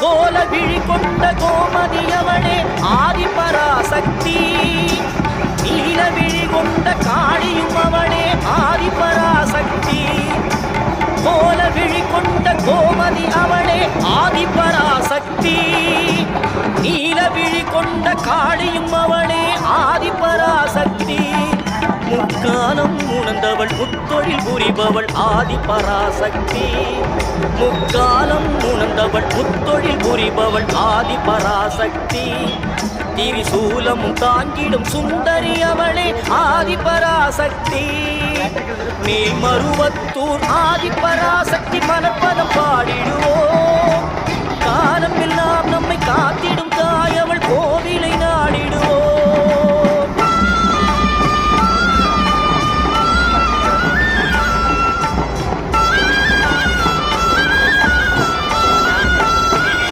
கோல விழி கொண்ட கோமதி அவளே ஆதிபராசக்தி. நீல விழி கொண்ட காளியும் அவளே ஆதிபராசக்தி. கோல விழி கொண்ட கோமதி அவளே ஆதிபராசக்தி. நீல விழி கொண்ட காளியும் அவளே ஆதிபராசக்தி. முக்காலம் உணர்ந்தவள் முத்தொழில் புரிபவள் ஆதிபராசக்தி. முக்காலம் உணர்ந்தவள் முத்தொழில் புரிபவள் ஆதிபராசக்தி. திரிசூலமும் தாங்கிடும் சுந்தரி அவளே ஆதிபராசக்தி. மேல்மருவத்தூர் ஆதிபராசக்தி மனப்பதம் பாடிடுவோம்.